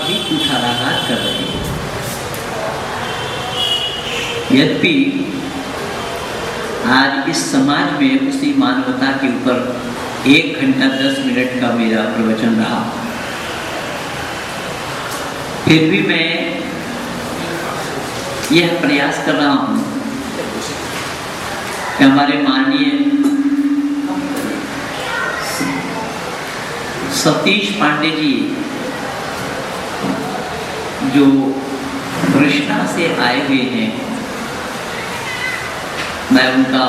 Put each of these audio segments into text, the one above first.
भी कुठाराघात कर रहे हैं। यद्यपि आज इस समाज में उसी मानवता के ऊपर 1 घंटा 10 मिनट का मेरा प्रवचन रहा, फिर भी मैं यह प्रयास कर रहा हूँ कि हमारे माननीय सतीश पांडे जी जो कृष्णा से आए हुए हैं, मैं उनका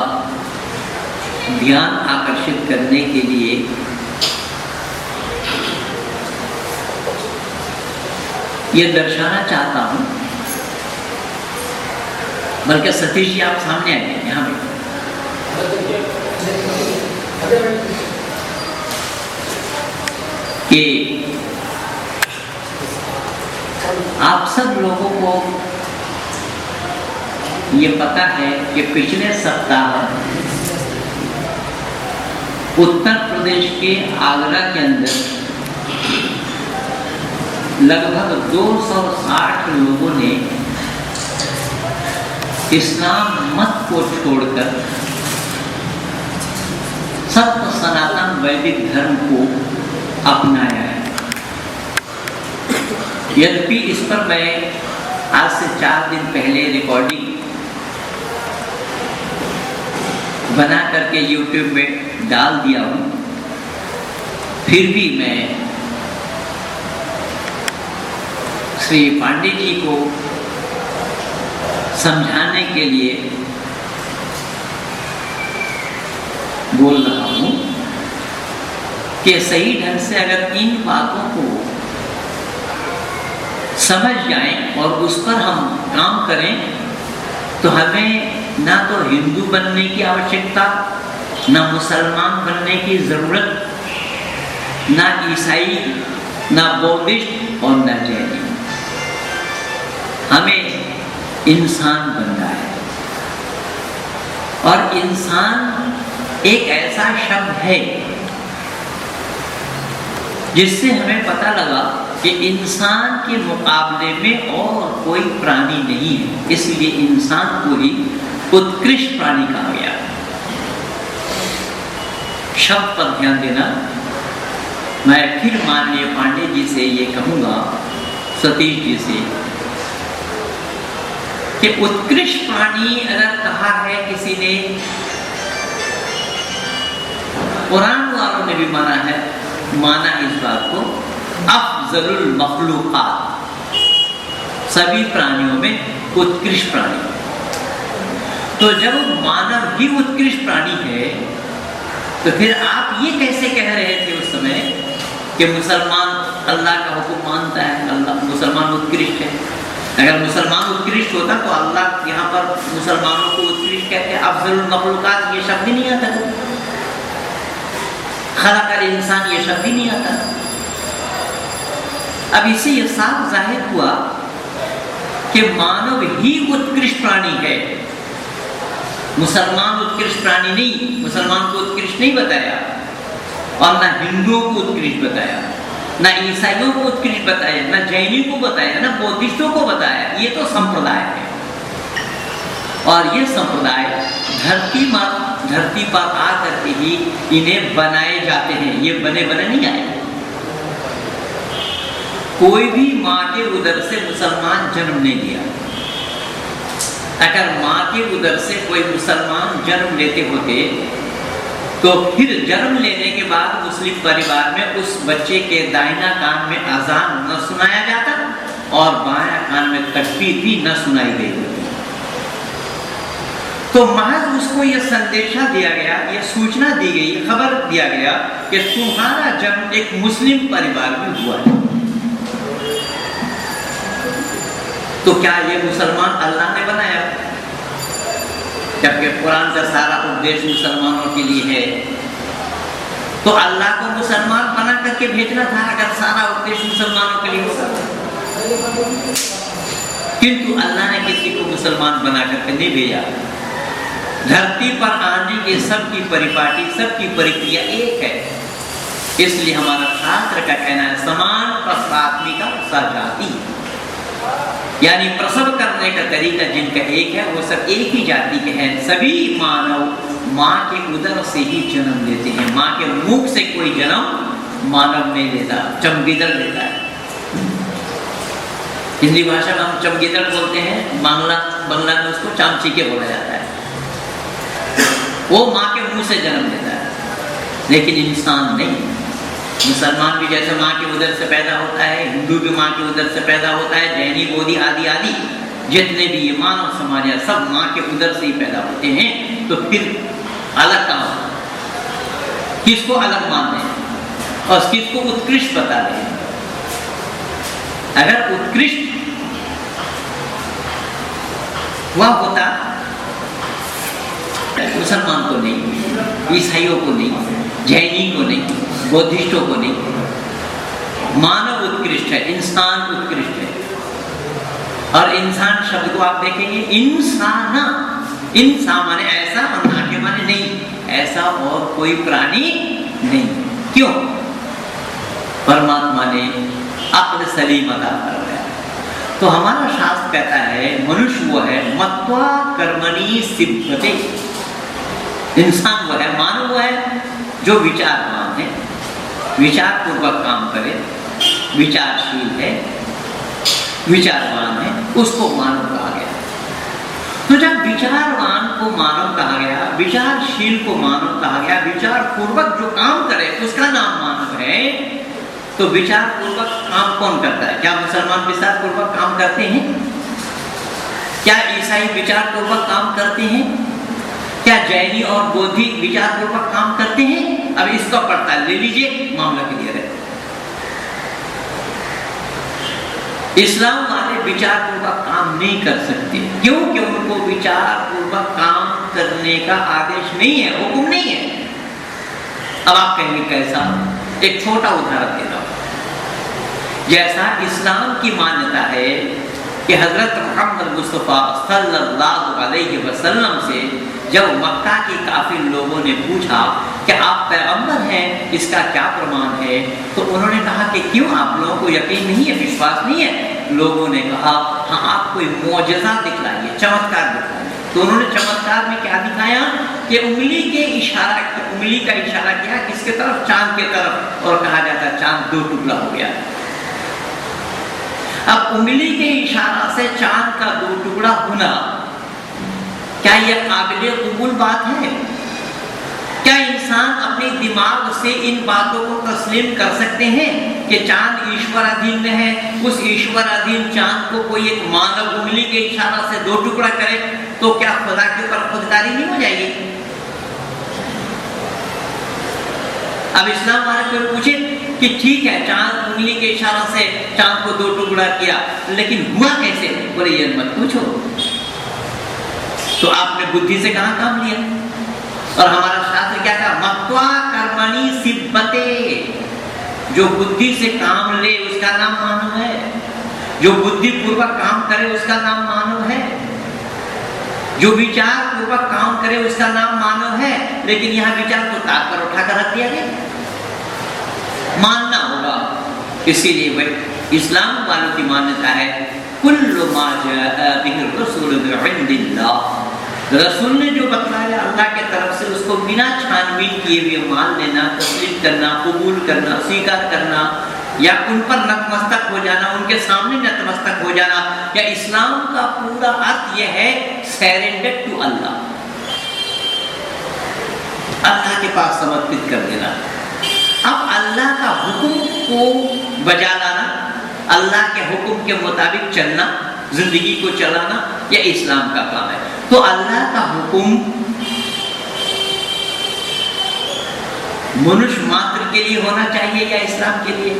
ध्यान आकर्षित करने के लिए ये दर्शाना चाहता हूँ। बल्कि सतीश जी आप सामने आए यहाँ पे। कि आप सब लोगों को ये पता है कि पिछले सप्ताह उत्तर प्रदेश के आगरा के अंदर लगभग 260 लोगों ने इस्लाम मत को छोड़कर सत्य सनातन वैदिक धर्म को अपनाया है। यद्यपि इस पर मैं आज से 4 दिन पहले रिकॉर्डिंग बना करके YouTube में डाल दिया हूँ, फिर भी मैं श्री पांडे जी को समझाने के लिए बोल रहा हूँ कि सही ढंग से अगर इन बातों को समझ जाएं और उस पर हम काम करें तो हमें ना तो हिंदू बनने की आवश्यकता, ना मुसलमान बनने की जरूरत, ना ईसाई, ना बौद्धिस्ट और ना जैनी। हमें इंसान बनना है। और इंसान एक ऐसा शब्द है जिससे हमें पता लगा कि इंसान के मुकाबले में और कोई प्राणी नहीं है, इसलिए इंसान को ही उत्कृष्ट प्राणी कहा गया। शब्द पर ध्यान देना। मैं फिर माननीय पांडे जी से ये कहूँगा, सतीश जी से, कि उत्कृष्ट प्राणी अगर कहा है किसी ने, कुरान वालों ने भी माना इस बात को, अफजलुल मखलूकात, सभी प्राणियों में उत्कृष्ट प्राणी। तो जब मानव ही उत्कृष्ट प्राणी है तो फिर आप ये कैसे कह रहे थे उस समय कि मुसलमान अल्लाह का हुक्म मानता है, अल्लाह मुसलमान उत्कृष्ट है। अगर मुसलमान उत्कृष्ट होता तो अल्लाह यहाँ पर मुसलमानों को उत्कृष्ट कहते हैं। अफजलुल मखलूकात ये शब्द ही नहीं आता, खलक़ल इंसान ये शब्द ही नहीं आता। अब इससे ये साफ जाहिर हुआ कि मानव ही उत्कृष्ट प्राणी है, मुसलमान उत्कृष्ट प्राणी नहीं। मुसलमान को उत्कृष्ट नहीं बताया और ना हिंदुओं को उत्कृष्ट बताया, ना ईसाइयों को उत्कृष्ट बताया, ना जैनी को बताया, ना बौद्धिस्टों को बताया। ये तो संप्रदाय है और ये संप्रदाय धरती पर आकर के ही इन्हें बनाए जाते हैं। ये बने नहीं आए। कोई भी माँ के उदर से मुसलमान जन्म नहीं लिया। अगर माँ के उदर से कोई मुसलमान जन्म लेते होते तो फिर जन्म लेने के बाद मुस्लिम परिवार में उस बच्चे के दाहिना कान में अजान न सुनाया जाता और बायां कान में तकबीर भी न सुनाई गई होती। तो महज उसको यह संदेशा दिया गया, यह सूचना दी गई, खबर दिया गया कि तुम्हारा जन्म एक मुस्लिम परिवार में हुआ है। तो क्या ये मुसलमान अल्लाह ने बनाया? जबकि कुरान का सारा उपदेश मुसलमानों के लिए है, तो अल्लाह को मुसलमान बना करके भेजना था अगर सारा उपदेश मुसलमानों के लिए होता। किंतु अल्लाह ने किसी को मुसलमान बना करके नहीं भेजा। धरती पर आने के सबकी परिपाटी, सबकी प्रक्रिया एक है। इसलिए हमारा शास्त्र का कहना है समान प्रसवात्मिका सजाति, यानी प्रसव करने का तरीका जिनका एक है वो सब एक ही जाति के हैं। सभी मानव माँ के उदर से ही जन्म लेते हैं, माँ के मुख से कोई जन्म मानव नहीं लेता, चमगीदड़ लेता है। हिंदी भाषा में हम चमगीदड़ बोलते हैं, बांग्ला में उसको चामचीके बोला जाता है। वो माँ के मुंह से जन्म लेता है, लेकिन इंसान नहीं। मुसलमान भी जैसे माँ के उदर से पैदा होता है, हिंदू भी माँ के उदर से पैदा होता है, जैनी बोधी आदि आदि जितने भी ये मानव समाज है सब माँ के उदर से ही पैदा होते हैं। तो फिर अलग कहाँ, किसको अलग मान रहे हैं और किसको उत्कृष्ट बता रहे हैं? अगर उत्कृष्ट वह होता मुसलमान को नहीं, ईसाइयों को नहीं, जैनी को नहीं, बौद्धिस्टों को नहीं। मानव उत्कृष्ट है, इंसान उत्कृष्ट है। और इंसान शब्द को आप देखेंगे, इंसान, इंसान माने ऐसा और ना के माने नहीं, ऐसा और कोई प्राणी नहीं। क्यों? परमात्मा ने अक्ल सलीम अता कर दिया। तो हमारा शास्त्र कहता है मनुष्य वो है मत्वा कर्मणि सिद्धते, इंसान वो है, मानव वो है जो विचारवान है, विचार पूर्वक काम करे, विचारशील है, विचारवान है, उसको मानव कहा गया। तो जब विचारवान को मानव कहा गया, विचारशील को मानव कहा गया, विचार पूर्वक जो काम करे उसका नाम मानव है, तो विचार पूर्वक काम कौन करता है? क्या मुसलमान विचार पूर्वक काम करते हैं? क्या ईसाई विचार पूर्वक काम करते हैं? क्या जैनी और बौद्धि विचार पूर्वक काम करते हैं? अब इसका पड़ताल ले लीजिए, मामला क्लियर है। इस्लाम वाले विचार पूर्वक काम नहीं कर सकते। क्यों? क्यों? उनको विचार पूर्वक काम करने का आदेश नहीं है, हुक्म नहीं है। अब आप कहेंगे कैसा? एक छोटा उदाहरण देता हूं। जैसा इस्लाम की मान्यता है कि हजरत मोहम्मद मुस्तफा सल्लल्लाहु अलैहि वसल्लम से जब मक्का के काफिर लोगों ने पूछा कि आप पैगंबर हैं, इसका क्या प्रमाण है, तो उन्होंने कहा कि क्यों आप लोगों को यकीन नहीं है, विश्वास नहीं है? लोगों ने कहा हाँ, आप कोई मौजज़ा दिखलाइए, चमत्कार दिखलाइए। तो उन्होंने चमत्कार में क्या दिखाया कि उंगली का इशारा किया किसके तरफ? चांद के तरफ, और कहा जाता है चांद दो टुकड़ा हो गया। अब उंगली के इशारा से चांद का दो टुकड़ा होना, क्या यह काबिल कबूल बात है? क्या इंसान अपने दिमाग से इन बातों को तस्लीम कर सकते हैं कि चांद ईश्वराधीन में है, उस ईश्वराधीन चांद को कोई एक मानव उंगली के इशारा से दो टुकड़ा करे तो क्या खुदा के ऊपर खुदकारी नहीं हो जाएगी? अब इस्लाम वाले कोई पूछे कि ठीक है चांद उंगली के इशारा से चांद को दो टुकड़ा किया, लेकिन हुआ कैसे? बोले ये मत पूछो, तो आपने बुद्धि से कहां काम लिया? और हमारा शास्त्र क्या कहा? मत्वा कर्मणि सिद्धते, जो बुद्धि से काम ले उसका नाम मानव है, जो बुद्धि पूर्वक काम करे उसका नाम मानव है, जो विचार पूर्वक काम करे उसका नाम मानव है। लेकिन यहाँ विचार तो ताक पर उठाकर रख दिया गया, मानना होगा। इसीलिए वह इस्लाम वालों की मान्यता है कुल्लु मा जाअ बिहि रसूल मिन इंदिल्लाह, रसूल ने जो बतलाया अल्लाह के तरफ से उसको बिना छानबीन किए हुए मान लेना, तस्लीम करना, कबूल करना, स्वीकार करना, या उन पर नतमस्तक हो जाना, उनके सामने नतमस्तक हो जाना। या इस्लाम का पूरा अर्थ यह है सरेंडर टू अल्लाह, अल्लाह के पास समर्पित कर देना। अब अल्लाह का हुक्म को बजा लाना, अल्लाह के हुक्म के मुताबिक चलना, जिंदगी को चलाना, यह इस्लाम का काम है। तो अल्लाह का हुक्म मनुष्य मात्र के लिए होना चाहिए या इस्लाम के लिए?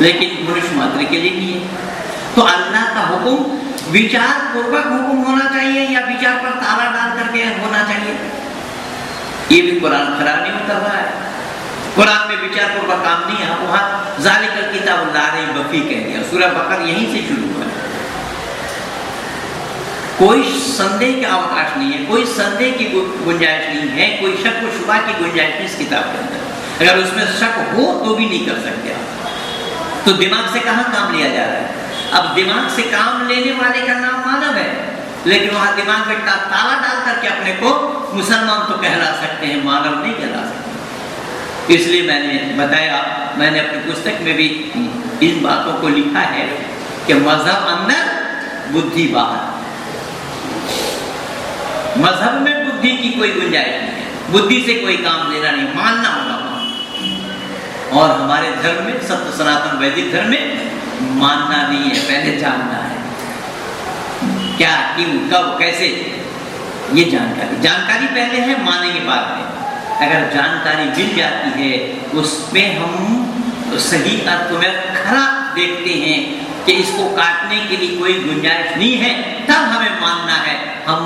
लेकिन मनुष्य मात्र के लिए नहीं है। तो अल्लाह का हुक्म विचार पूर्वक हुक्म होना चाहिए या विचार पर ताला डाल करके होना चाहिए? ये भी कुरान खरा नहीं उतर रहा है। कुरान में विचार पूर्वक काम नहीं है, वहां ज़ालिकल किताब ला रैब फीह कह दिया। सूरह बकरा यहीं से शुरू हुआ है। कोई संदेह का अवकाश नहीं है, कोई संदेह की गुंजाइश नहीं है, कोई शक व शुबा की गुंजाइश नहीं इस किताब के अंदर। अगर उसमें शक हो तो भी नहीं कर सकते आप। तो दिमाग से कहाँ काम लिया जा रहा है? अब दिमाग से काम लेने वाले का नाम मानव है, लेकिन वहां दिमाग में ताला डाल करके अपने को मुसलमान तो कहला सकते हैं, मानव नहीं कहला सकते। इसलिए मैंने बताया, मैंने अपनी पुस्तक में भी इन बातों को लिखा है कि मजहब अंदर, बुद्धि बाहर। मजहब में बुद्धि की कोई गुंजाइश नहीं है, बुद्धि से कोई काम लेना नहीं, मानना होगा। और हमारे धर्म में, सत्य सनातन वैदिक धर्म में मानना नहीं है, पहले जानना है। क्या, क्यों, कब, कैसे, ये जानकारी पहले है, मानेंगे बाद में। अगर जानकारी मिल जाती है, उसमें हम सही अर्थ में खरा देखते हैं कि इसको काटने के लिए कोई गुंजाइश नहीं है, तब हमें मानना है। हम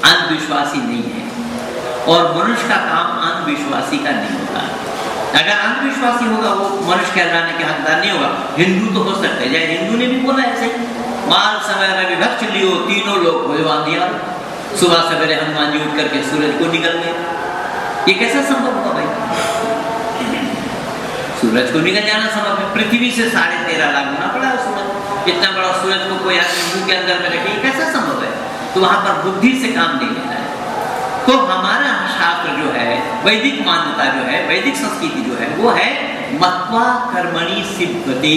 अंधविश्वासी नहीं है, और मनुष्य का काम अंधविश्वासी का नहीं होगा। अगर अंधविश्वासी होगा वो मनुष्य कहलाने के हकदार नहीं होगा। हिंदू तो हो सकते हैं, जैसे हिंदू ने भी बोला ऐसे, माल समय में विभक्त लियो तीनों लोग भगवान दिया। सुबह सवेरे हनुमान जी उठ करके सूरज को निकल गए। ये कैसा संभव हुआ भाई? सूरज को निकल जाना संभव है? पृथ्वी से 13.5 लाख गुना बड़ा है सूरज। इतना बड़ा सूरज को कोई आदमी मुंह के अंदर में रखे, कैसा संभव है? तो वहां पर बुद्धि से काम नहीं लेना है। तो हमारा शास्त्र जो है, वैदिक मान्यता जो है, वैदिक संस्कृति जो है, वो है मत्वा कर्मणि सिद्धते,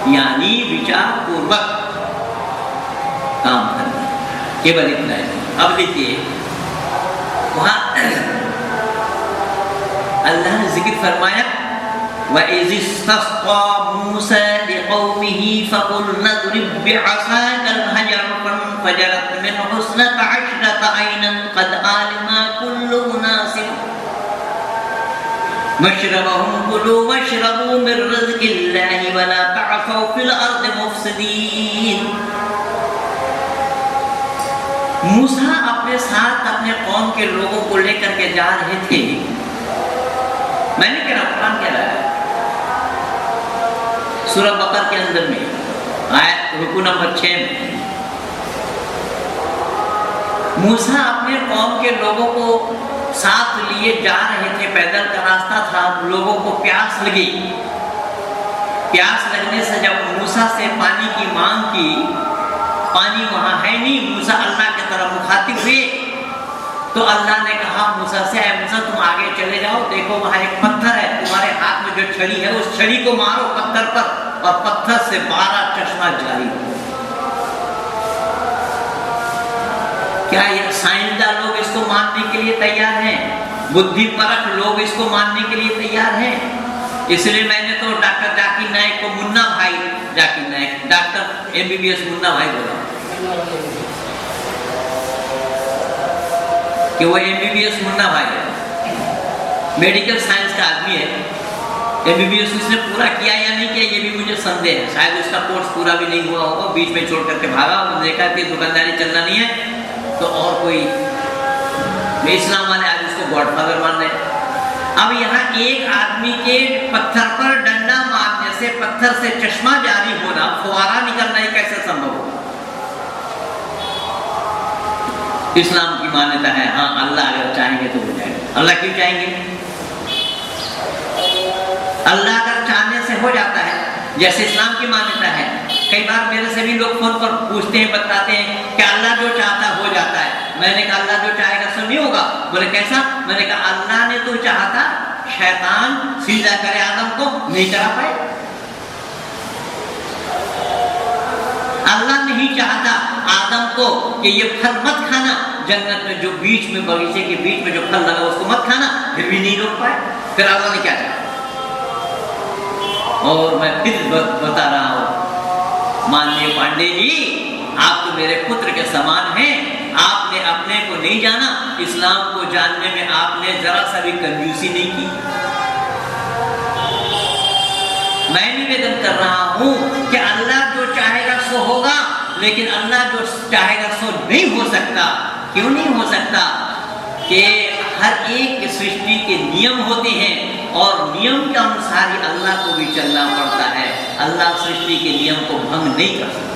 यानी विचार पूर्वक काम करना, केवल इतना है। अब देखिए वहां अल्लाह ने जिक्र फरमाया, वइज़ इस्तस्क़ा मूसा लिक़ौमिही फ़क़ुलना इज़्रिब बिअसाकल हजर फ़ंफ़जरत मिन्हु इस्नता अशरता ऐनन क़द आलिमा कुल्लु उनासिन मशरबहुम कुलू वशरबू मिन रिज़्क़िल्लाहि वला तअसौ फ़िल अर्दि मुफ़सिदीन। मूसा अपने साथ अपने कौम के लोगों को लेकर के जा रहे थे। मैंने कह रहा, कुरान कह रहा है सूरह बकर के अंदर में आयत रुकू नंबर 6 में, मूसा अपने कौम के लोगों को साथ लिए जा रहे थे, पैदल का रास्ता था। लोगों को प्यास लगी। प्यास लगने से जब मूसा से पानी की मांग की, पानी वहां है नहीं, मूसा अल्लाह की तरफ मुखातिब हुए, तो अल्लाह ने कहा मूसा से, मूसा तुम आगे चले जाओ, देखो वहां एक पत्थर है, तुम्हारे हाथ में जो छड़ी है उस छड़ी को मारो पत्थर पर, और पत्थर से 12 चश्मा जारी हो। क्या ये साइंसदान लोग इसको मानने के लिए तैयार हैं? बुद्धिपरक लोग इसको मानने के लिए तैयार हैं? इसलिए मैंने तो डॉक्टर जाकिर नायक को मुन्ना भाई, जाकिर नायक डॉक्टर MBBS मुन्ना भाई बोला कि वो MBBS मुन्ना भाई है, मेडिकल साइंस का आदमी है। MBBS उसने पूरा किया या नहीं किया ये भी मुझे संदेह है। शायद उसका कोर्स पूरा भी नहीं हुआ होगा, बीच में छोड़ करके भागा। उसने देखा कि दुकानदारी चलना नहीं है तो और कोई इस्लाम वाले आज उसको गॉडफादर मान रहे। अब यहाँ एक आदमी के पत्थर पर डंडा मारने से पत्थर से चश्मा जारी होना, फुवारा निकलना, ये कैसे संभव होगा? इस्लाम की मान्यता है हाँ अल्लाह अगर चाहेंगे तो हो जाएगा। अल्लाह क्यों चाहेंगे? अल्लाह अगर चाहने से हो जाता है, जैसे इस्लाम की मान्यता है। कई बार मेरे से भी लोग फोन पर पूछते हैं, बताते हैं कि अल्लाह जो चाहता हो जाता है। मैंने कहा अल्लाह जो चाहेगा सो नहीं होगा। बोले कैसा? मैंने कहा अल्लाह ने तो चाहता शैतान सीधा करे आदम को, नहीं करा पाए। अल्लाह नहीं चाहता आदम को कि ये फल मत खाना, जन्नत में जो बीच में बगीचे के बीच में जो फल लगा उसको मत खाना, फिर भी नहीं रोक पाए। फिर अल्लाह ने क्या चाहा? और मैं फिर बता रहा हूं, माननीय पांडे जी आप तो मेरे पुत्र के समान हैं। आपने अपने को नहीं जाना, इस्लाम को जानने में आपने जरा सा भी कंजूसी नहीं की। मैं निवेदन कर रहा हूं कि अल्लाह जो चाहेगा सो होगा, लेकिन अल्लाह जो चाहेगा सो नहीं हो सकता। क्यों नहीं हो सकता? कि हर एक सृष्टि के नियम होते हैं और नियम के अनुसार ही अल्लाह को भी चलना पड़ता है। अल्लाह सृष्टि के नियम को भंग नहीं कर सकता।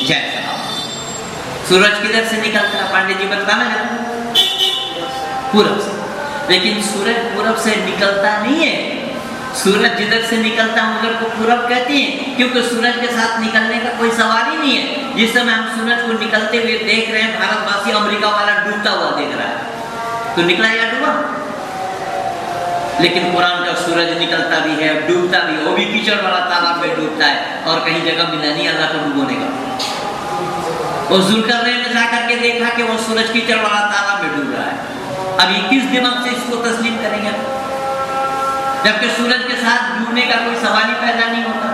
जैसा सूरज किधर से निकलता है पांडे जी बताना है? पूरब से। लेकिन सूरज पूरब से निकलता नहीं है। सूरज जिधर से निकलता है उधर को पूरब कहते हैं, क्योंकि सूरज के साथ निकलने का कोई सवाल ही नहीं है। जिस समय हम सूरज को निकलते हुए देख रहे हैं, भारतवासी अमेरिका वाला डूबता हुआ देख रहा है, तो निकला या डूबा? लेकिन कुरान का सूरज निकलता भी है, डूबता भी है, वो भी कीचड़ वाला तालाब में डूबता है, और कहीं जगह मिला नहीं अल्लाह को डुबोने का। वो जुल्करनैन ने जाकर के देखा कि वो सूरज कीचड़ वाला तालाब में डूब रहा है। अब ये किस दिमाग से इसको तस्लीम करेंगे, जबकि सूरज के साथ डूबने का कोई सवाल ही पैदा नहीं होता।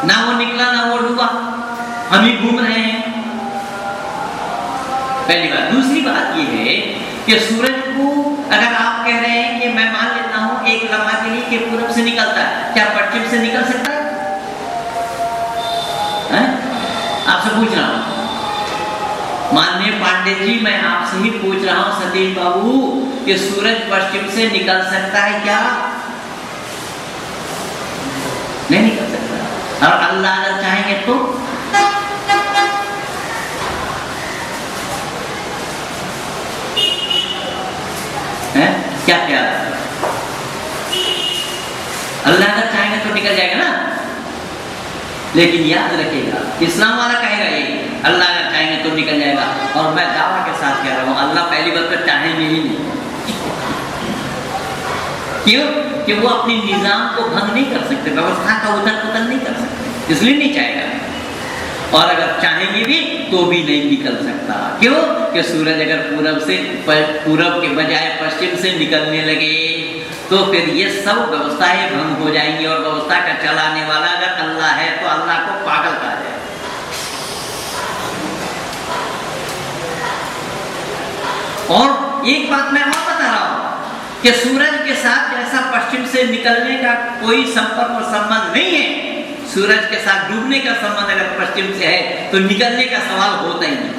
ना वो निकला ना वो डूबा, हम ही घूम रहे हैं। पहली बात। दूसरी बात ये है कि सूरज को अगर आप कह रहे हैं कि मैं मान लेता हूं एक लम्हा के लिए कि पूरब से निकलता है, क्या पश्चिम से निकल सकता है? आपसे पूछ रहा हूं माननीय पांडे जी, मैं आपसे ही पूछ रहा हूं सतीश बाबू कि सूरज पश्चिम से निकल सकता है क्या? नहीं निकल सकता। और अल्लाह अगर चाहेंगे तो है क्या ख्याल है? अल्लाह अगर चाहेंगे तो निकल जाएगा ना। लेकिन याद रखिएगा, इस्लाम वाला कहेगा ये अल्लाह अगर चाहेंगे तो निकल जाएगा, और मैं दावा के साथ कह रहा हूं अल्लाह पहली बात तो चाहेंगे ही नहीं। क्यों? कि वो अपनी निजाम को भंग नहीं कर सकते, व्यवस्था का उथल पुथल नहीं कर सकते, इसलिए नहीं चाहेगा। और अगर चाहेंगे भी तो भी नहीं निकल सकता। क्यों? कि सूरज अगर पूरब के बजाय पश्चिम से निकलने लगे तो फिर ये सब व्यवस्थाएं भंग हो जाएंगी, और व्यवस्था का चलाने वाला अगर अल्लाह है तो अल्लाह को पागल कहा जाए। और एक बात मैं और बता रहा हूं कि सूरज के साथ जैसा पश्चिम से निकलने का कोई संपर्क और संबंध नहीं है, सूरज के साथ डूबने का संबंध अगर पश्चिम से है तो निकलने का सवाल होता ही नहीं,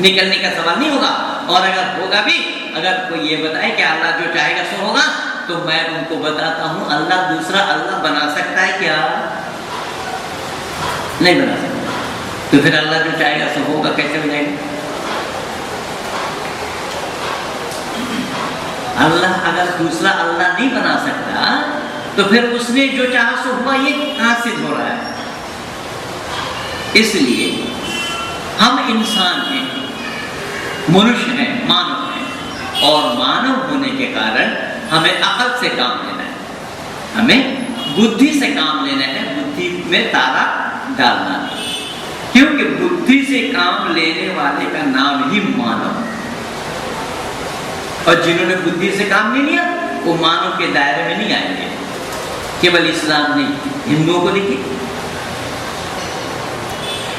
निकलने का सवाल नहीं होगा। और अगर होगा भी, अगर कोई ये बताए कि अल्लाह जो चाहेगा सो होगा, तो मैं उनको बताता हूं अल्लाह दूसरा अल्लाह बना सकता है क्या? नहीं बना सकता। तो फिर अल्लाह जो चाहेगा सो होगा कैसे हो जाएगा? अल्लाह अगर दूसरा अल्लाह नहीं बना सकता तो फिर उसने जो चाहा सो हुआ, ये कहां सिद्ध हो रहा है? इसलिए हम इंसान हैं, मनुष्य हैं, मानव हैं, और मानव होने के कारण हमें अकल से काम लेना है, हमें बुद्धि से काम लेना है, बुद्धि में ताला डालना है। क्योंकि बुद्धि से काम लेने वाले का नाम ही मानव, और जिन्होंने बुद्धि से काम नहीं लिया वो मानव के दायरे में नहीं आएंगे। केवल इस्लाम नहीं, हिंदुओं को देखिए,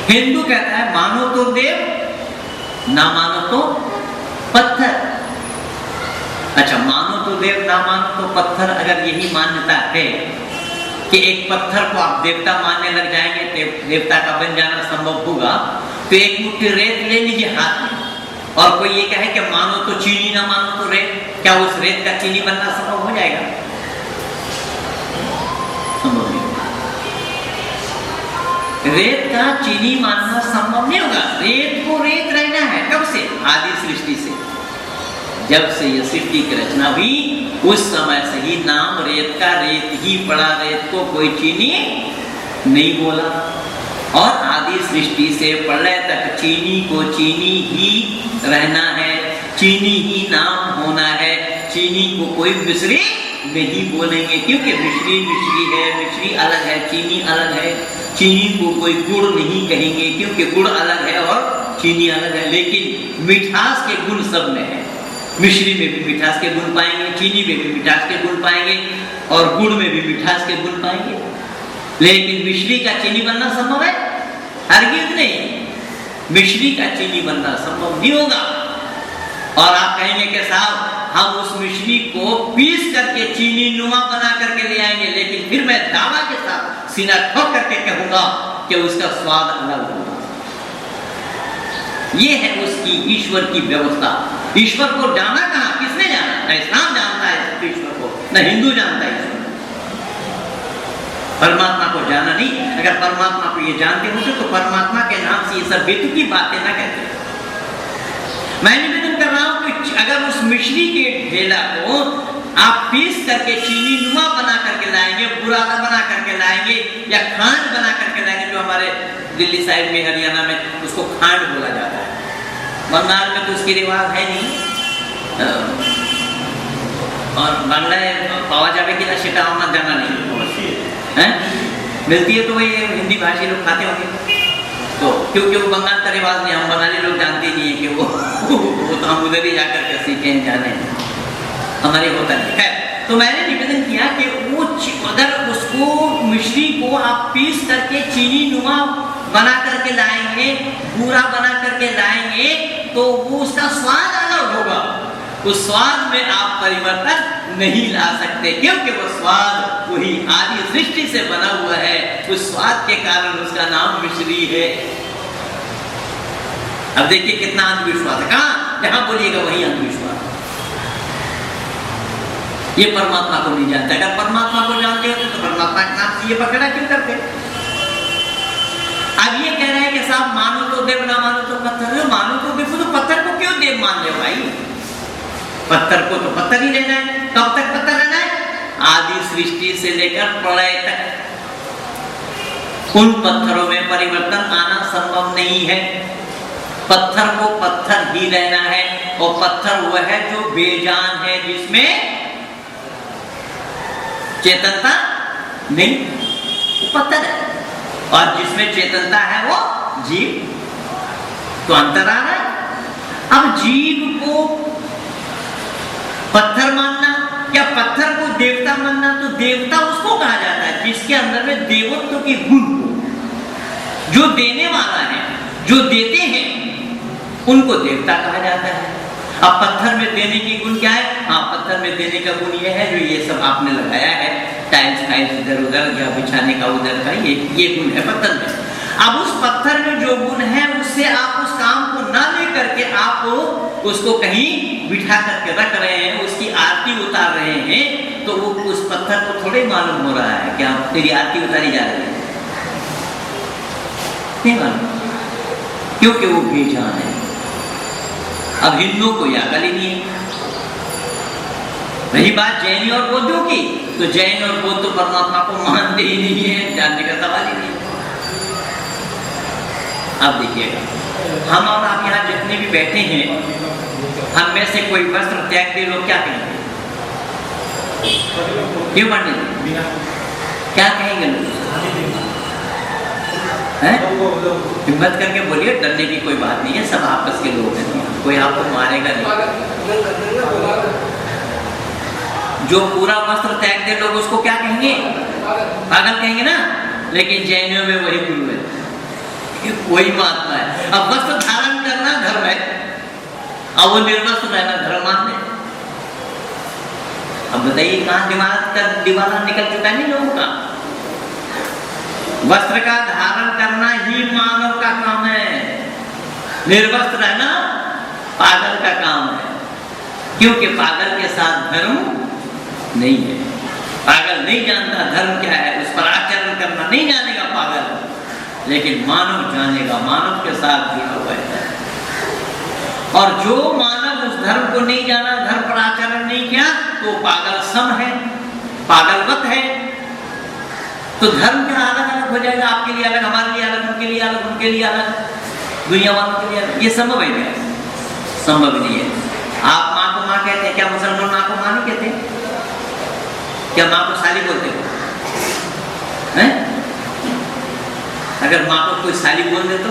हिंदू कहता है मानो तो देव, ना मानो तो पत्थर। अच्छा, मानो तो देव ना मानो तो पत्थर, अगर यही मान्यता है कि एक पत्थर को आप देवता मानने लग जाएंगे, देवता का बन जाना संभव होगा, तो एक मुट्ठी रेत ले लीजिए हाथ में, और कोई ये कहे कि मानो तो चीनी ना मानो तो रेत, क्या उस रेत का चीनी बनना संभव हो जाएगा? संभव नहीं होगा। रेत का चीनी मानना संभव नहीं होगा। रेत को रेत रहना है। कब से? आदि सृष्टि से। जब से यह सृष्टि की रचना हुई उस समय से ही नाम रेत का रेत ही पड़ा, रेत को कोई चीनी नहीं बोला। और आदि सृष्टि से प्रलय तक चीनी को चीनी ही रहना है, चीनी ही नाम होना है, चीनी को कोई मिश्री नहीं बोलेंगे, क्योंकि मिश्री मिश्री है, मिश्री अलग है, चीनी अलग है। चीनी को कोई गुड़ नहीं कहेंगे, क्योंकि गुड़ अलग है और चीनी अलग है। लेकिन मिठास के गुण सब में है, मिश्री में भी मिठास के गुण पाएंगे, चीनी में भी मिठास के गुण पाएंगे, और गुड़ में भी मिठास के गुण पाएंगे। लेकिन मिश्री का चीनी बनना संभव है? हरगिज़ नहीं, मिश्री का चीनी बनना संभव नहीं होगा। और आप कहेंगे कि साहब हम उस मिश्री को पीस करके चीनी नुमा बना करके ले आएंगे, लेकिन फिर मैं दावा के साथ सीना ठोक करके कहूंगा कि उसका स्वाद अलग होगा। ये है उसकी ईश्वर की व्यवस्था। ईश्वर को जाना कहां, किसने जाना? न इस्लाम जानता है ईश्वर को, न हिंदू जानता है ईश्वर। परमात्मा को जाना नहीं। अगर परमात्मा को ये जानते होते तो परमात्मा के नाम से ये सब बेतुकी बातें ना कहते। मैं निवेदन कर रहा हूं अगर उस मिश्री के ढेला को आप पीस करके चीनी नुमा बना करके लाएंगे, बुरादा बना करके लाएंगे या खांड बना करके लाएंगे, जो हमारे दिल्ली साइड में हरियाणा में उसको खांड बोला जाता है, बंगाल में तो उसकी रिवाज है नहीं, और बांग्ला पावा जावे कि ना सेटा हमारा जाना नहीं है, मिलती है तो वही हिंदी भाषी लोग खाते होंगे, तो क्योंकि वो बंगाल का रिवाज नहीं, हम बंगाली लोग जानते नहीं है कि वो तो हम उधर ही जाकर के सीखे हैं, जाने हमारे होता नहीं है। तो मैंने निवेदन किया कि वो अगर उसको मिश्री को आप पीस करके चीनी नुमा बना करके लाएंगे, पूरा बना करके लाएंगे, तो वो उसका स्वाद अलग होगा, उस स्वाद में आप परिवर्तन नहीं ला सकते, क्योंकि वो स्वाद वही आदि सृष्टि से बना हुआ है, उस स्वाद के कारण उसका नाम मिश्री है। अब देखिए कितना अंधविश्वास है, कहाँ जहां बोलिएगा वही अंधविश्वास। ये परमात्मा को नहीं जानते, अगर परमात्मा को जानते होते तो परमात्मा के नाम से ये पकड़ा क्यों करते। अब ये कह रहे हैं कि साहब मानो तो देव ना मानो तो पत्थर, मानो तो देव, तो पत्थर को क्यों देव मान ले भाई, पत्थर को तो पत्थर ही रहना है, कब तक पत्थर रहना है, आदि सृष्टि से लेकर प्रलय तक उन पत्थरों में परिवर्तन आना संभव नहीं है, पत्थर को पत्थर ही रहना है, और पत्थर वह है जो बेजान है, जिसमें चेतनता नहीं, वो पत्थर है, और जिसमें चेतनता है वो जीव, तो अंतर आ रहा है। अब जीव को पत्थर मानना या पत्थर को देवता मानना, तो देवता उसको कहा जाता है जिसके अंदर में देवत्व के गुण हो, जो देने वाला है, जो देते हैं, उनको देवता कहा जाता है। अब पत्थर में देने की गुण क्या है, हाँ पत्थर में देने का गुण ये है, जो ये सब आपने लगाया है, टाइल्स फाइल्स इधर उधर या बिछाने का उधर का, ये गुण है पत्थर में। अब उस पत्थर में जो गुण है, उससे आप उस काम को ना लेकर के आप उसको कहीं बिठा करके रख रहे हैं, उसकी आरती उतार रहे हैं, तो वो उस पत्थर को थोड़े मालूम हो रहा है कि आप तेरी आरती उतारी जा रही है, नहीं मालूम, क्योंकि वो बेजान है। अब हिंदुओं को यह अकल ही नहीं है। रही बात जैनी और बौद्धों की, तो जैन और बौद्ध तो परमात्मा को मानते ही नहीं है, जानने का सवाल ही नहीं। अब देखिएगा, हम और आप यहाँ जितने भी बैठे हैं, हम में से कोई वस्त्र त्याग दे, लोग क्या कहेंगे, क्यों मानने, क्या कहेंगे लोग, हिम्मत करके बोलिए, डरने की कोई बात नहीं है, सब आपस के लोग हैं, कोई आपको मारेगा नहीं। जो पूरा वस्त्र त्याग दे लोग उसको क्या कहेंगे, पागल कहेंगे ना, लेकिन जैनियों में वही गुरु है, वही महात्मा है। अब वस्त्र धारण करना धर्म है, अब वो निर्वस्त्र रहना धर्म मानते। अब बताइए कहाँ दिमाग का दीवाना निकल चुका है नहीं लोगों का। वस्त्र का धारण करना ही मानव का काम है, निर्वस्त्र रहना पागल का काम है, क्योंकि पागल के साथ धर्म नहीं है, पागल नहीं जानता धर्म क्या है, उस पर आचरण करना नहीं जानेगा पागल, लेकिन मानव जानेगा, मानव के साथ जुड़ा हुआ है। और जो मानव उस धर्म को नहीं जाना, धर्म पर आचरण नहीं किया, तो पागल सम है, पागलवत है। तो धर्म क्या अलग अलग हो जाएगा, आपके लिए अलग, हमारे लिए अलग, उनके लिए अलग, उनके लिए अलग, दुनिया वालों के लिए अलग, ये संभव है क्या, संभव नहीं है। आप माँ को माँ कहते हैं, क्या मुसलमान माँ को माँ नहीं कहते, क्या माँ को साली बोलते हैं? अगर माँ को कोई साली बोल दे तो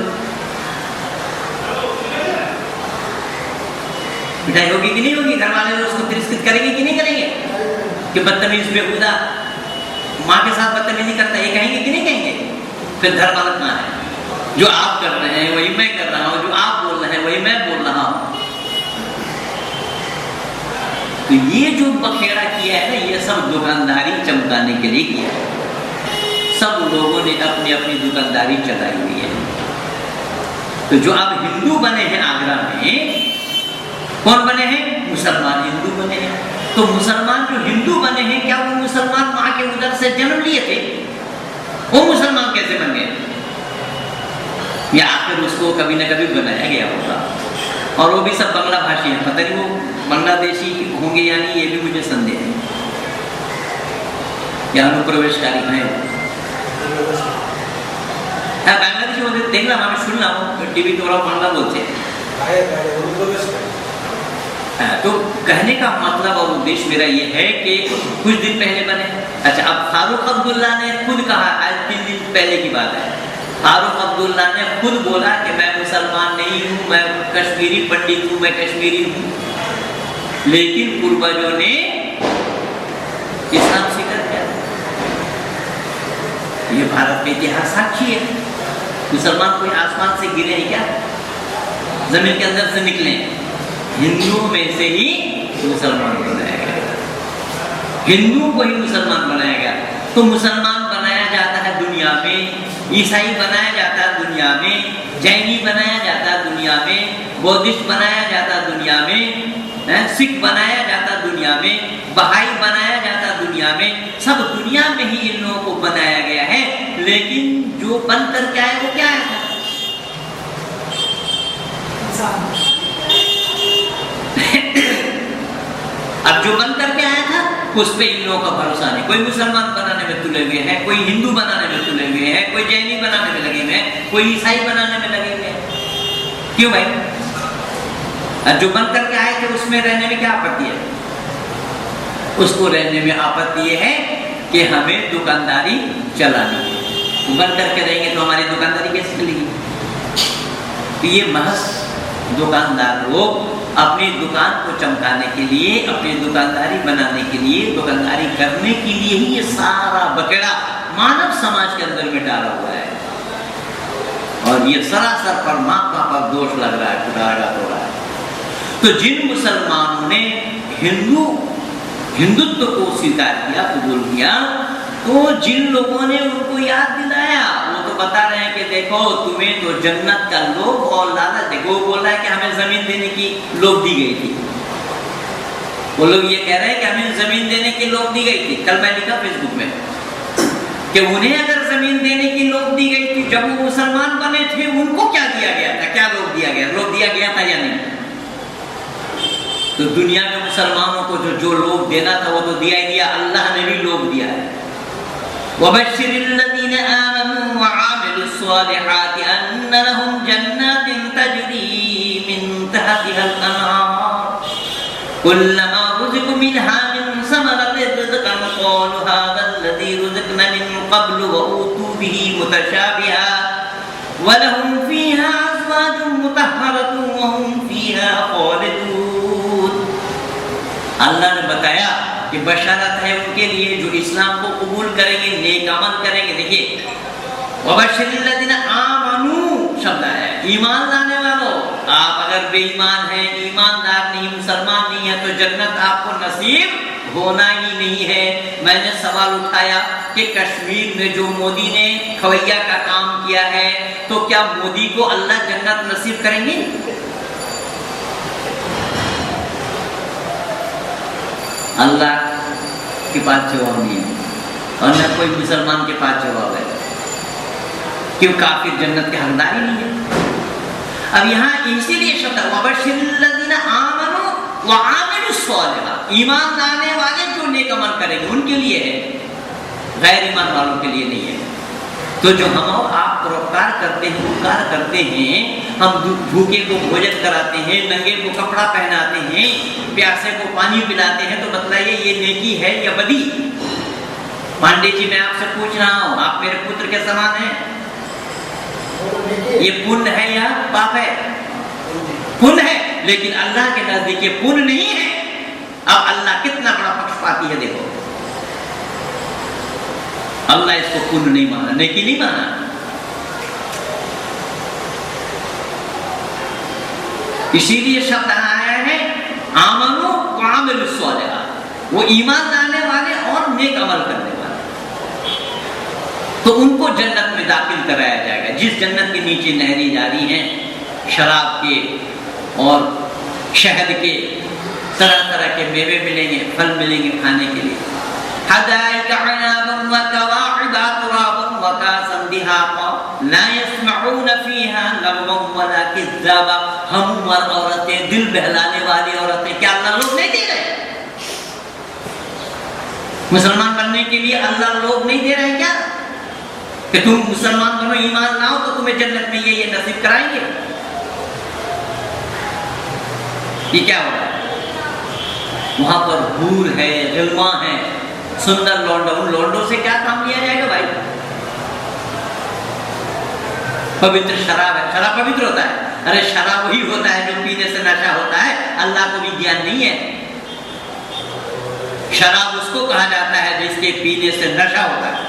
पिटाई होगी कि नहीं होगी, घर वाले उसको तिरस्कृत करेंगे कि नहीं करेंगे, कि बदतमीज बेहुदा माँ के साथ बदतमीजी करता है, ये कहेंगे कि नहीं कहेंगे। फिर धर्म अलग कहाँ है, जो आप कर रहे हैं वही मैं कर रहा हूँ, जो आप बोल रहे हैं वही मैं बोल रहा हूँ। तो ये जो बखेड़ा किया है ना, ये सब दुकानदारी चमकाने के लिए किया है, सब लोगों ने अपनी अपनी दुकानदारी चलाई हुई है। तो जो अब हिंदू बने हैं आगरा में, कौन बने हैं, मुसलमान हिंदू बने हैं। तो मुसलमान जो हिंदू बने हैं, क्या वो मुसलमान माँ के उदर से जन्म लिए थे, वो मुसलमान कैसे बन गए, या आखिर उसको कभी न कभी बनाया गया होगा। और वो भी सब बांग्ला भाषी हैं, पता नहीं वो बांग्लादेशी होंगे या नहीं, ये भी मुझे संदेह है, या अनुप्रवेशकारी हैं। हाँ बांग्लादेशी होते देखना, मैं सुनना टीवी तो बांग्ला बोलते हैं। तो कहने का मतलब और उद्देश्य मेरा ये है कि कुछ दिन पहले बने, अच्छा अब फारूक अब्दुल्ला ने खुद कहा, आज 3 दिन पहले की बात है, फारूक अब्दुल्ला ने खुद बोला कि मैं मुसलमान नहीं हूँ, मैं कश्मीरी पंडित हूँ, मैं कश्मीरी हूँ, लेकिन पूर्वजों ने इस्लाम स्वीकार किया। ये भारत का इतिहास साक्षी है। मुसलमान कोई आसमान से गिरे हैं क्या, जमीन के अंदर से निकले? हिंदुओं में से ही मुसलमान बनाया गया, हिंदुओं को ही मुसलमान बनाया गया। तो मुसलमान बनाया जाता है दुनिया में, ईसाई बनाया जाता है दुनिया में, जैनी बनाया जाता है दुनिया में, बौद्धिस्ट बनाया जाता है दुनिया में, सिख बनाया जाता दुनिया में, बहाई बनाया जाता दुनिया में, सब दुनिया में ही इन लोगों को बनाया गया है। लेकिन जो बनकर क्या है वो क्या है? अब जो बनकर के आया था उस पे इन लोगों का भरोसा नहीं। कोई मुसलमान बनाने में तुले हुए हैं, कोई हिंदू बनाने में तुले हुए हैं, कोई जैनी बनाने में लगे हुए हैं, कोई ईसाई बनाने में लगे हुए हैं। क्यों भाई? जो बनकर के आए थे उसमें रहने में क्या आपत्ति है? उसको रहने में आपत्ति ये है कि हमें दुकानदारी चलानी है। बन करके रहेंगे तो हमारी दुकानदारी कैसे चलेगी? तो ये महज दुकानदार लोग अपनी दुकान को चमकाने के लिए, अपनी दुकानदारी बनाने के लिए, दुकानदारी करने के लिए ही ये सारा बकेड़ा मानव समाज के अंदर में डाला हुआ है। और ये सरासर परमात्मा पर दोष लग रहा है, खुदागा हो रहा है। तो जिन मुसलमानों ने हिंदुत्व को स्वीकार किया, कबूल किया, तो जिन लोगों ने उनको याद दिलाया, वो तो बता रहे हैं कि देखो तुम्हें तो जन्नत का लोभ और लालच। देखो वो बोल रहा है कि हमें जमीन देने की लोभ दी गई थी, वो लोग ये कह रहे हैं कि हमें जमीन देने की लोभ दी गई थी। कल मैं लिखा फेसबुक में कि उन्हें अगर जमीन देने की लोभ दी गई थी, जब वो मुसलमान बने थे उनको क्या दिया गया था? क्या लोभ दिया गया? लोभ दिया गया था या नहीं? तो दुनिया में मुसलमानों को जो लोभ देना था वो तो दिया ही दिया, अल्लाह ने भी लोभ दिया है। वबश्शिरिल्लज़ीना आमनू वअमिलुस्सालिहाति अन्ना लहुम जन्नातिन तजरी मिन तहतिहल अनहार कुल्लमा रुज़िक़ू मिन्हा मिन समरतिर रिज़्क़न क़ालू हाज़ाल्लज़ी रुज़िक़ना मिन क़ब्लु वऊतू बिही मुतशाबिहा वलहुम फ़ीहा अज़वाजुम मुतहहरतुन वहुम फ़ीहा ख़ालिदून। अल्लाह ने बताया कि बशारत है उनके लिए जो इस्लाम को कबूल करेंगे, नेक अमल करेंगे। देखिए वबश्शिरिल्लज़ीना आमनू शब्द है, ईमान लाने वालों। आप अगर बेईमान हैं, ईमानदार नहीं, मुसलमान नहीं है, तो जन्नत आपको नसीब होना ही नहीं है। मैंने सवाल उठाया कि कश्मीर में जो मोदी ने खवैया का काम किया है, तो क्या मोदी को अल्लाह जन्नत नसीब करेंगे? अल्लाह के पास जवाब नहीं है और न कोई मुसलमान के पास जवाब है। क्यों? काफिर जन्नत के हकदार ही नहीं है। अब यहाँ इसीलिए शब्द वबश्शिरिल्लज़ीना आमनू वअमिलुस्सालिहात, ईमान लाने वाले जो नेक अमल करेंगे उनके लिए है, गैर ईमान वालों के लिए नहीं है। तो जो हम और आप परोपकार करते हैं, उपकार करते हैं, हम भूखे को भोजन कराते हैं, नंगे को कपड़ा पहनाते हैं, प्यासे को पानी पिलाते हैं, तो बतलाइए ये नेकी है या बदी? पांडे जी मैं आपसे पूछ रहा हूँ, आप मेरे पुत्र के समान हैं, ये पुण्य है या पाप है? पुण्य है, लेकिन अल्लाह के नजदीक ये पुण्य नहीं है। अब अल्लाह कितना बड़ा पक्षपाती है, देखो अल्लाह इसको पुण्य नहीं माना, नेकी नहीं माना। इसीलिए शब्द आया है आमनू वअमिलुस्सालिहात, वो ईमान लाने वाले और नेक अमल करने वाले, तो उनको जन्नत में दाखिल कराया जाएगा। जिस जन्नत के नीचे नहरें जारी हैं, शराब के और शहद के, तरह तरह के मेवे मिलेंगे, फल मिलेंगे खाने के लिए। हदाइका अनाबन व कवाइबा तुराबन व कासन दिहाक़ा, ला यस्मऊन फीहा लगवन वला किज़्ज़ाबा, हम औरतें, दिल बहलाने वाली औरतें, क्या अल्लाह लोग नहीं दे रहे? मुसलमान बनने के लिए अल्लाह लोग नहीं दे रहे क्या? कि तुम मुसलमान बनो, ईमान लाओ तो तुम्हें जन्नत में ये नसीब कराएंगे। ये क्या हो रहा है? वहां पर हूर है, गिलमा है, सुंदर लौंडा, उन लौंडों से क्या काम लिया जाएगा भाई? पवित्र शराब है, शराब पवित्र होता है? अरे शराब वही होता है जो पीने से नशा होता है, अल्लाह को भी ज्ञान नहीं है। शराब उसको कहा जाता है जिसके पीने से नशा होता है,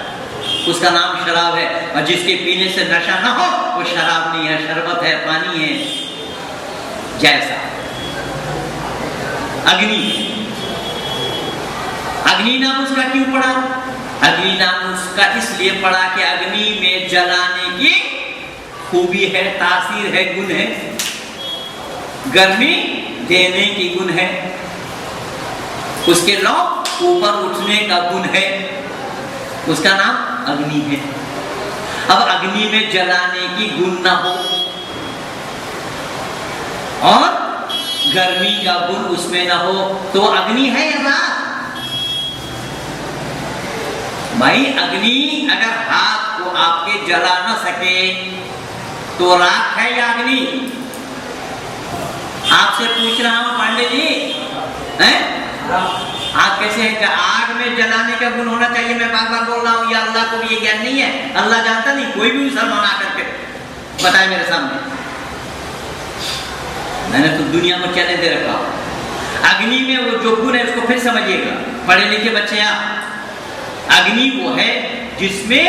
उसका नाम शराब है। और जिसके पीने से नशा ना हो वो शराब नहीं है, शरबत है, पानी है। जैसा अग्नि, अग्नि नाम उसका क्यों पड़ा? अग्नि नाम उसका इसलिए पड़ा कि अग्नि में जलाने की खूबी है, तासीर है, गुण है, गर्मी देने की गुण है, उसके लौ ऊपर उठने का गुण है, उसका नाम अग्नि है। अब अग्नि में जलाने की गुण ना हो और गर्मी का गुण उसमें ना हो तो अग्नि है या राख? भाई अग्नि अगर हाथ को आपके जला ना सके तो राख है या अग्नि? आपसे पूछ रहा हूं पांडे जी, हैं? आप कैसे है कि आग में जलाने का गुण होना चाहिए? मैं बार बार बोल रहा हूं, या अल्लाह को भी ये ज्ञान नहीं है? अल्लाह जानता नहीं? कोई भी मुसलमान आकर के बताए मेरे सामने। मैंने तो दुनिया में चैलेंज दे रखा। अग्नि में वो जो गुण है उसको फिर समझिएगा, पढ़े लिखे बच्चे आप। अग्नि वो है जिसमें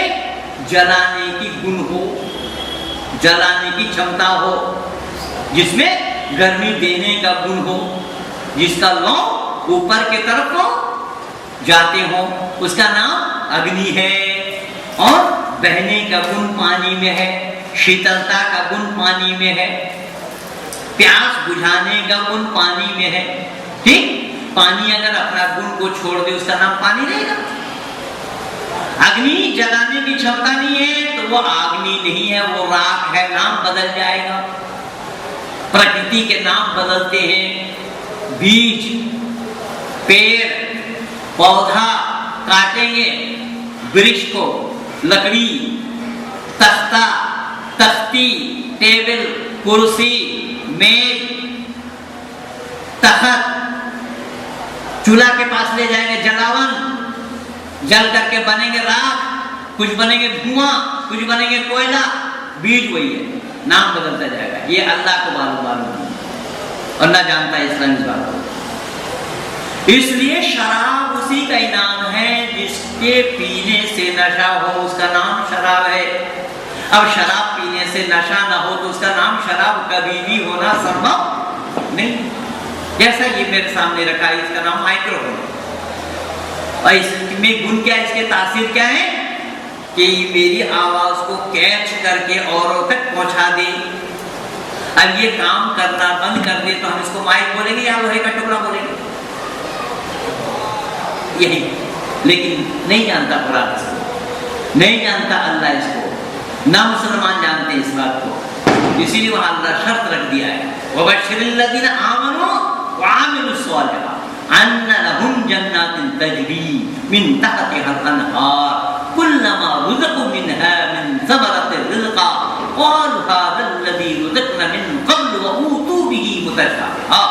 जलाने की गुण हो, जलाने की क्षमता हो, जिसमें गर्मी देने का गुण हो, जिसका लौ ऊपर के तरफ हो जाते हो, उसका नाम अग्नि है। और बहने का गुण पानी में है, शीतलता का गुण पानी में है, प्यास बुझाने का गुण पानी में है। ठीक, पानी अगर अपना गुण को छोड़ दे उसका नाम पानी रहेगा। अग्नि जलाने की क्षमता नहीं है तो वो अग्नि नहीं है, वो राख है, नाम बदल जाएगा। प्रकृति के नाम बदलते हैं, बीज, पेड़, पौधा काटेंगे, वृक्ष को, लकड़ी, तख्ता, तख्ती, टेबल, कुर्सी, मेज, तख्त, चूल्हा के पास ले जाएंगे, जलावन, जल करके बनेंगे राख, कुछ बनेंगे धुआं, कुछ बनेंगे कोयला। बीज वही है, नाम बदलता जाएगा। ये अल्लाह को मालूम और ना जानता है इस्लाम इस बात को। इसलिए शराब उसी का इनाम है जिसके पीने से नशा हो, उसका नाम शराब है। अब शराब पीने से नशा ना हो तो उसका नाम शराब कभी भी होना संभव नहीं। जैसा ये मेरे सामने रखा है, इसका नाम माइक्रोफोन है। और इसमें गुण क्या है, इसके तासीर क्या है कि मेरी आवाज को कैच करके औरों तक पहुंचा दे। अब ये काम करना बंद कर दे तो हम इसको माइक बोलेंगे या लोहे का टुकड़ा बोलेंगे? यही, लेकिन नहीं जानता कुरान इसको, नहीं जानता अल्लाह इसको, ना मुसलमान जानते इस बात को। इसीलिए वहां अल्लाह शर्त रख दिया है, वबश्शिरिल लज़ीना आमनू व आमिलुस सालिहात अन्ना लहुम जन्नातिन तजरी मिन तहतिहा अल-अनहार कुल्लमा रुज़िक़ू मिनहा मिन समरतिर रिज़्क़ा क़ालू हाज़ा अल्लज़ी रुज़िक़ना मिन क़ब्ल व ऊतू बिही मुतशाबिहा।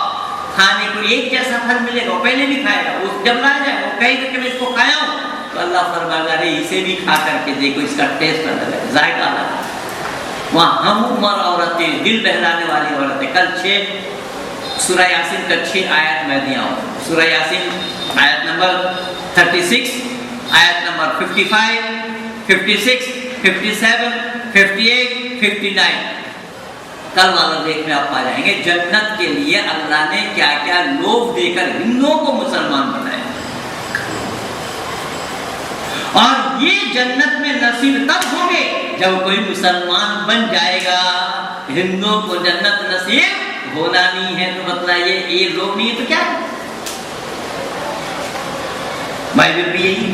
खाने को एक जैसा फल मिलेगा, पहले भी खाएगा, उस जब लाया जाए वो कहेगा कि मैं इसको खाया हूं, तो अल्लाह फरमाएगा अरे इसे भी खा करके देखो, इसका टेस्ट अलग है, जायका अलग है। वहाँ हम उम्र औरतें, दिल बहलाने वाली औरतें, कल 6 सूरह यासीन का 6 आयत मैं दिया हूँ। सूरह यासीन आयत नंबर 36, आयत नंबर 55, 56, 57, 58, 59। कल वाला देख में आप पा जाएंगे जन्नत के लिए अल्लाह ने क्या क्या लोभ देकर हिंदुओं को मुसलमान बनाया। और ये जन्नत में नसीब तब होंगे जब कोई मुसलमान बन जाएगा। हिंदुओं को जन्नत नसीब होना नहीं है तो बतलाइए, ये लोग नहीं है तो क्या? बाइबल भी यही,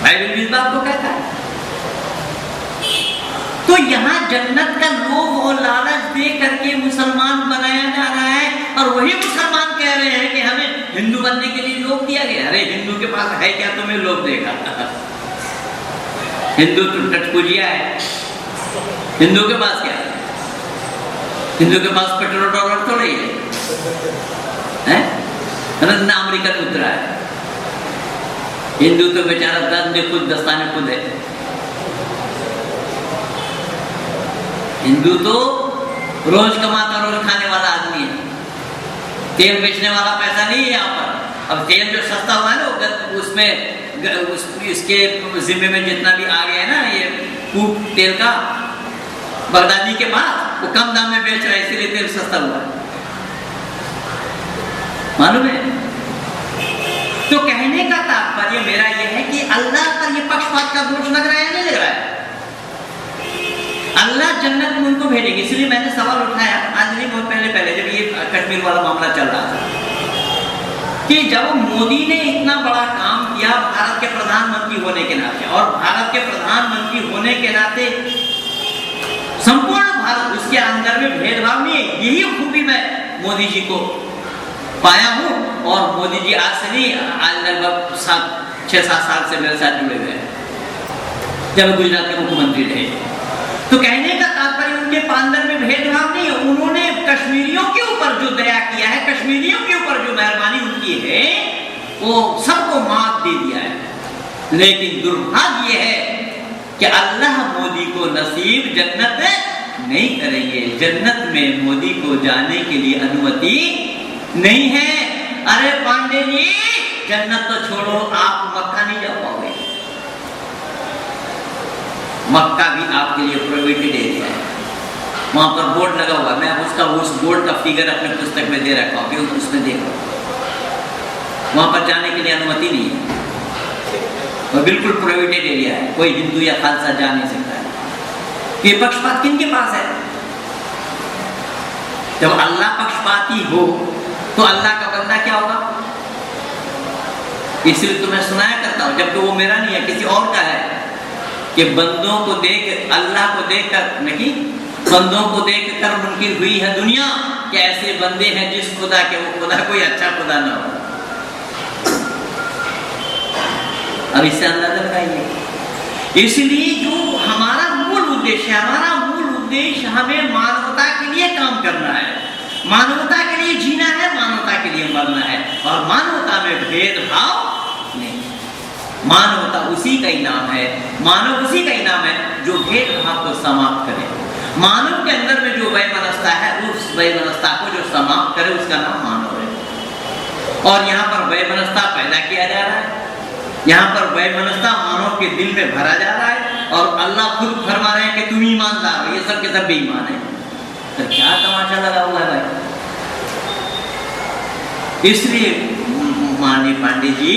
बाइबल भी इस बात को कहता है। तो तो यहाँ जन्नत का लोभ और लालच दे करके मुसलमान बनाया जा रहा है, और वही मुसलमान कह रहे हैं कि हमें हिंदू बनने के लिए लोभ दिया गया। अरे हिंदू के पास है क्या तुम्हें लोभ देगा? हिंदू तो टटपुजिया है। हिंदू के पास क्या है? हिंदू के पास पेट्रोल डॉलर तो नहीं है, ना अमेरिकन मुद्रा है। हिंदू तो बेचारा दंड खुद दस्ताने खुद है। हिंदू तो रोज कमाता रोज खाने वाला आदमी है, तेल बेचने वाला पैसा नहीं है यहाँ पर। अब तेल जो सस्ता हुआ है ना, उसमें इसके जिम्मे में जितना भी आ गया है ना ये कूप तेल का, बगदादी के पास वो कम दाम में बेच रहा है, इसीलिए तेल सस्ता हुआ है, मालूम है। तो कहने का तात्पर्य मेरा यह है कि अल्लाह पर यह पक्षपात का दोष लग रहा है या नहीं लग रहा है? अल्लाह जन्नत में उनको भेजेंगे। इसलिए मैंने सवाल उठाया आज नहीं, बहुत पहले जब ये कश्मीर वाला मामला चल रहा था, कि जब मोदी ने इतना बड़ा काम किया भारत के प्रधानमंत्री होने के नाते, और भारत के प्रधानमंत्री होने के नाते संपूर्ण भारत उसके अंदर में भेदभाव नहीं है, यही खूबी मैं मोदी जी को पाया हूं। और मोदी जी आज से नहीं, आज लगभग 6-7 साल से मेरे साथ जुड़े हुए हैं, जब गुजरात के मुख्यमंत्री रहे। तो कहने का तात्पर्य उनके अंदर में भेदभाव नहीं है। उन्होंने कश्मीरियों के ऊपर जो दया किया है, कश्मीरियों के ऊपर जो मेहरबानी उनकी है, वो सबको मात दे दिया है। लेकिन दुर्भाग्य है कि अल्लाह मोदी को नसीब जन्नत नहीं करेंगे। जन्नत में मोदी को जाने के लिए अनुमति नहीं है। अरे पांडे जी, जन्नत तो छोड़ो, आप मक्का नहीं जा पाओगे। मक्का भी आपके लिए प्रोहिबिटेड एरिया है, वहां पर बोर्ड लगा हुआ है। मैं उस बोर्ड का फिगर अपने पुस्तक में दे रखा हूँ, उसमें देखो, वहां पर जाने के लिए अनुमति नहीं है, और बिल्कुल प्रोहिबिटेड एरिया है, कोई हिंदू या खालसा जा नहीं सकता है। ये पक्षपात किनके पास है? जब अल्लाह पक्षपाती हो तो अल्लाह का बंदा क्या होगा? इसलिए तो मैं सुनाया करता हूं, जबकि वो मेरा नहीं है, किसी और का है, कि बंदों को देख, अल्लाह को देख कर नहीं, बंदों को देख कर मुनकिर हुई है दुनिया कि ऐसे बंदे हैं जिस खुदा के वो खुदा कोई अच्छा खुदा ना हो। अब इससे अंदाजा लगाइए। इसलिए जो हमारा मूल उद्देश्य है, हमारा मूल उद्देश्य हमें मानवता के लिए काम करना है, मानवता के लिए जीना है, मानवता के लिए मरना है, और मानवता में भेदभाव नहीं। मानवता उसी का इनाम है, मानव उसी का इनाम है जो भेदभाव को समाप्त करे। मानव के अंदर में जो वैमनस्यता है, उस वैमनस्यता को जो समाप्त करे, उसका नाम मानव है। और यहाँ पर वैमनस्यता पैदा किया जा रहा है, यहाँ पर वैमनस्यता मानव के दिल में भरा जा रहा है, और अल्लाह खुद फरमा रहे हैं कि तुम ईमानदार हो, ये सब के सब बेईमान है। तो क्या तमाशा लगा हुआ है भाई? इसलिए माननीय पांडे जी,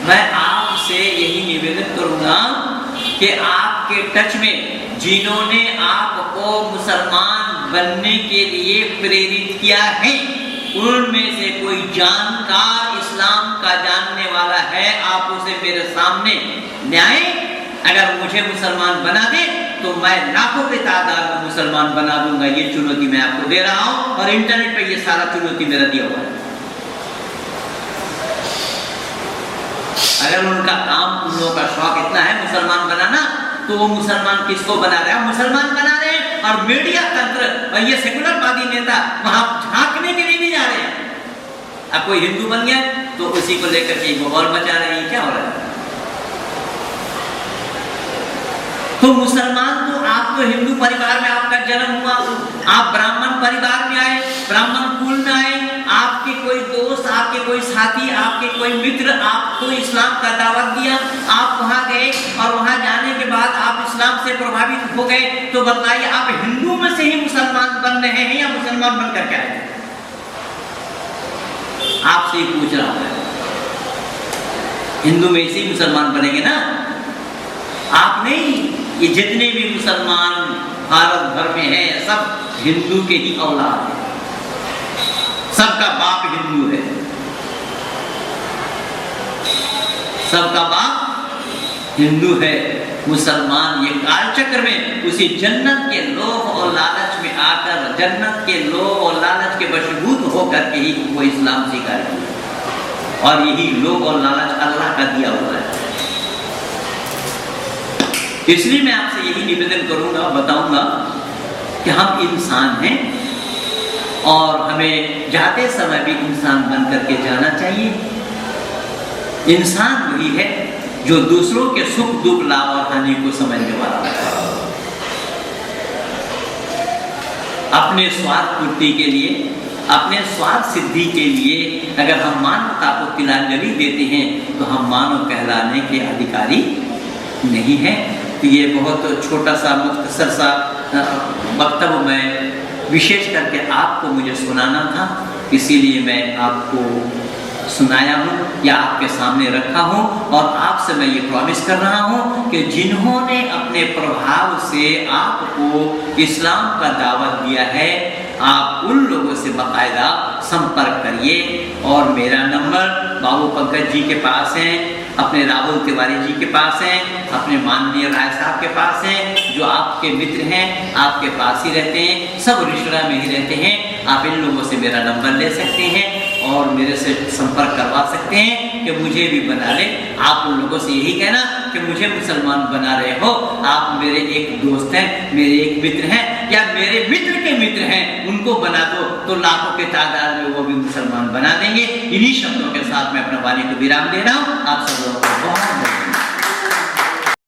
मैं आपसे यही निवेदन करूंगा कि आपके टच में जिन्होंने आपको मुसलमान बनने के लिए प्रेरित किया है, उनमें से कोई जानकार इस्लाम का जानने वाला है, आप उसे मेरे सामने न्याय, अगर मुझे मुसलमान बना दे तो मैं लाखों की तादाद में मुसलमान बना दूंगा। ये चुनौती मैं आपको दे रहा हूं, और इंटरनेट पे ये सारा चुनौती मेरा दिया हुआ है। अगर उनका काम, उन लोगों का शौक इतना है मुसलमान बनाना, तो वो मुसलमान किसको बना रहे हैं? मुसलमान बना रहे हैं, और मीडिया तंत्र और ये सेकुलरवादी नेता वहां झांकने के लिए नहीं जा रहे हैं। अब कोई हिंदू बन गया तो उसी को लेकर के माहौल मचा रहे हैं। क्या हो रहा है? तो मुसलमान तो, आप तो हिंदू परिवार में आपका जन्म हुआ, आप ब्राह्मण परिवार में आए, ब्राह्मण कुल में आए, आपके कोई दोस्त, आपके कोई साथी, आपके कोई मित्र आपको इस्लाम का दावत दिया, आप वहां गए, और वहां जाने के बाद आप इस्लाम से प्रभावित हो गए, तो बताइए आप हिंदू में से ही मुसलमान बन रहे हैं या मुसलमान बनकर के आए? आपसे ही पूछ रहा हूं, हिंदू में से ही मुसलमान बनेंगे ना? आप नहीं। ये जितने भी मुसलमान भारत भर में हैं, सब हिंदू के ही औलाद हैं, सबका बाप हिंदू है, सबका बाप हिंदू है। मुसलमान ये कालचक्र में इसी जन्नत के लोभ और लालच में आकर, जन्नत के लोभ और लालच के वशीभूत होकर के ही वो इस्लाम स्वीकार किया। और यही लोभ और लालच अल्लाह का दिया हुआ है। इसलिए मैं आपसे यही निवेदन करूंगा, बताऊंगा कि हम इंसान हैं और हमें जाते समय भी इंसान बन करके जाना चाहिए। इंसान वही है जो दूसरों के सुख दुख लाभ और हानि को समझने वाला है। अपने स्वार्थ पूर्ति के लिए, अपने स्वार्थ सिद्धि के लिए अगर हम मानवता को तिलांजलि देते हैं तो हम मानव कहलाने के अधिकारी नहीं हैं। तो ये बहुत छोटा सा मुख्तसर सा वक्तव्य मैं विशेष करके आपको मुझे सुनाना था, इसीलिए मैं आपको सुनाया हूँ या आपके सामने रखा हूँ। और आपसे मैं ये प्रॉमिस कर रहा हूँ कि जिन्होंने अपने प्रभाव से आपको इस्लाम का दावत दिया है, आप उन लोगों से बाकायदा संपर्क करिए। और मेरा नंबर बाबू पंकज जी के पास है, अपने राहुल तिवारी जी के पास है, अपने माननीय राय साहब के पास है, जो आपके मित्र हैं, आपके पास ही रहते हैं, सब रिश्तेदार में ही रहते हैं। आप इन लोगों से मेरा नंबर ले सकते हैं और मेरे से संपर्क करवा सकते हैं कि मुझे भी बना ले। आप उन लोगों से यही कहना कि मुझे मुसलमान बना रहे हो, आप मेरे एक दोस्त हैं, मेरे एक मित्र हैं या मेरे मित्र के मित्र हैं, उनको बना दो तो लाखों के तादाद में वो भी मुसलमान बना देंगे। इन्हीं शब्दों के साथ मैं अपना वाणी को विराम दे रहा हूँ। आप सब लोगों को बहुत